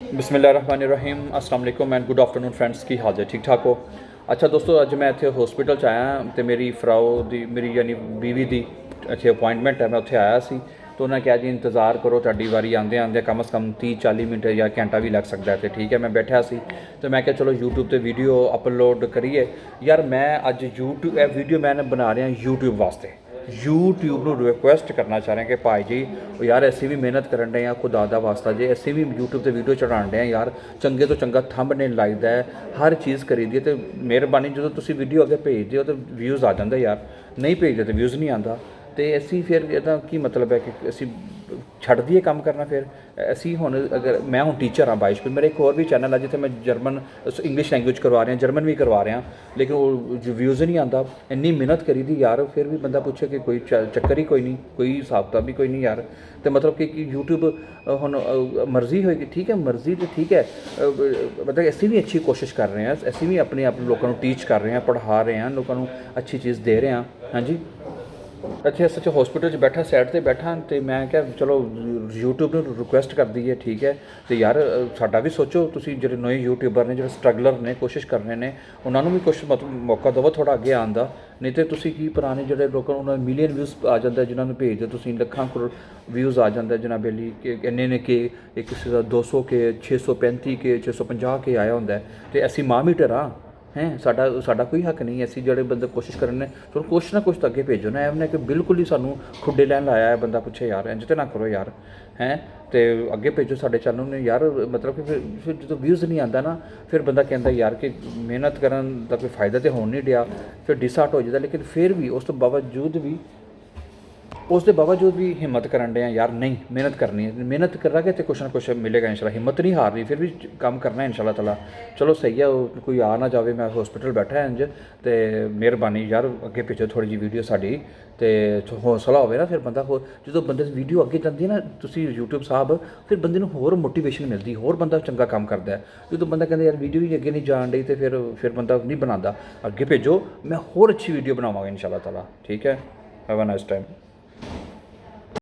बिस्मिल्लाहिर्रहमानिर्रहीम अस्सलाम वालेकुम एंड गुड आफ्टरनून फ्रेंड्स की हाल है ठीक ठाक हो। अच्छा दोस्तों अज मैं इत्थे हॉस्पिटल च आया तो मेरी फ्राओ दी मेरी यानी बीवी दी इत्थे अपॉइंटमेंट है। मैं उत्थे आया सी तो उन्हें कहा जी इंतज़ार करो तुहाडी वारी आंदे आंदे कम से कम 30-40 मिनट या घंटा भी लग सकता है। तो ठीक है मैं बैठा सी तो मैं क्या चलो यूट्यूब ते वीडियो अपलोड करिए। यार मैं अज यूट्यूब वीडियो मैं बना रहा यूट्यूब वास्ते यूट्यूब ਨੂੰ रिक्वेस्ट करना चाह रहे हैं कि भाई जी यार ਅਸੀਂ भी मेहनत करन डे खुदा दा वास्ता जे ਅਸੀਂ भी यूट्यूब ਤੇ वीडियो चढ़ाण डे यार चंगे तो चंगा थंबनेल लाइदा है हर चीज़ करी दी तो मेहरबानी जो ਤੁਸੀਂ वीडियो अगे भेजते हो तो व्यूज़ आ जाता यार नहीं भेजते तो व्यूज़ नहीं आता तो ਅਸੀਂ फिर ਇਹਦਾ ਕੀ मतलब है कि ਅਸੀਂ ਛੱਡ ਦਈਏ ਕੰਮ ਕਰਨਾ। ਫਿਰ ਅਸੀਂ ਹੁਣ अगर मैं हूँ टीचर हाँ बाइश पे मेरा एक और भी चैनल है जिथे मैं जर्मन इंग्लिश लैंग्वेज करवा रहा जर्मन भी करवा रहा लेकिन वो व्यूज़ नहीं आता इन्नी मेहनत करी दी यार फिर भी बंदा पूछे कि कोई चक्कर ही कोई नहीं कोई हिसाब किताब भी कोई नहीं यार। तो मतलब कि यूट्यूब हुण मर्जी होएगी ठीक है मर्जी तो ठीक है मतलब असी भी अच्छी कोशिश कर रहे हैं असी भी अपने आप लोगों को टीच कर रहे हैं पढ़ा रहे हैं लोगों को अच्छी चीज़ दे रहे हैं। हाँ जी ਇੱਥੇ ਸੱਚ हॉस्पिटल 'ਚ बैठा साइड ਤੇ बैठा तो मैं क्या चलो यूट्यूब ਨੂੰ रिक्वेस्ट कर दईए ठीक है। तो यार साडा भी सोचो ਤੁਸੀਂ ਜਿਹੜੇ ਨਵੇਂ यूट्यूबर ने ਜਿਹੜੇ स्ट्रगलर ने कोशिश कर रहे हैं उन्होंने भी कुछ मतलब मौका दवो थोड़ा अगे आने का। नहीं तो ਤੁਸੀਂ ਕੀ ਪੁਰਾਣੇ ਜਿਹੜੇ ਲੋਕਾਂ ਨੂੰ ਮਿਲੀਅਨ ਵਿਊਜ਼ ਆ ਜਾਂਦਾ ਜਿਨ੍ਹਾਂ ਨੂੰ ਭੇਜਦੇ ਤੁਸੀਂ ਲੱਖਾਂ ਕਰੋੜ ਵਿਊਜ਼ ਆ ਜਾਂਦਾ ਜਨਾਬ ਅਲੀ ਕਿ ਇੰਨੇ ਨੇ ਕਿ ਕਿਸੇ ਦਾ 200 ਕੇ 635 ਕੇ 650 ਕੇ ਆਇਆ ਹੁੰਦਾ ਤੇ ਅਸੀਂ ਮਾਮੀਟਰ ਆ हैं साडा कोई हक नहीं असी जोड़े बंदे कोशिश करने तो कुछ ना कुछ तो अगे भेजो ना एवं कि बिल्कुल ही सानू खुडे लैन लाया है बंदा पूछे यार इंज तो ना करो यार हैं तो अगे भेजो साडे चैनल ने यार मतलब कि फिर जो व्यूज़ नहीं आता ना फिर बंदा कहता यार कि मेहनत करन दा कोई फ़ायदा तो हो नहीं दिया फिर डिसहार्ट हो जाता। लेकिन फिर भी उस तो बावजूद भी उसके बावजूद भी हिम्मत करन डे यार नहीं मेहनत करनी है मेहनत करांगे तो कुछ ना कुछ मिलेगा इंशाल्लाह हिम्मत नहीं हारनी फिर भी काम करना है इंशाल्लाह ताला। चलो सही है कोई आ ना जाए मैं हॉस्पिटल बैठा है इंज तो मेहरबानी यार अगे भेजो थोड़ी जी वीडियो साड़ी तो हौसला होवे ना फिर बंदा जो बंदे वीडियो अगे जाती है ना तुसी यूट्यूब साहब फिर बंदे नूं होर मोटिवेशन मिलती होर बंदा चंगा काम करता है। जो बंदा कहता यार वीडियो ही अगे नहीं जान रही तो फिर बंदा नहीं बनाता अगे भेजो मैं होर अच्छी वीडियो बनावांगा इंशाल्लाह ताला ठीक है। Have a nice time.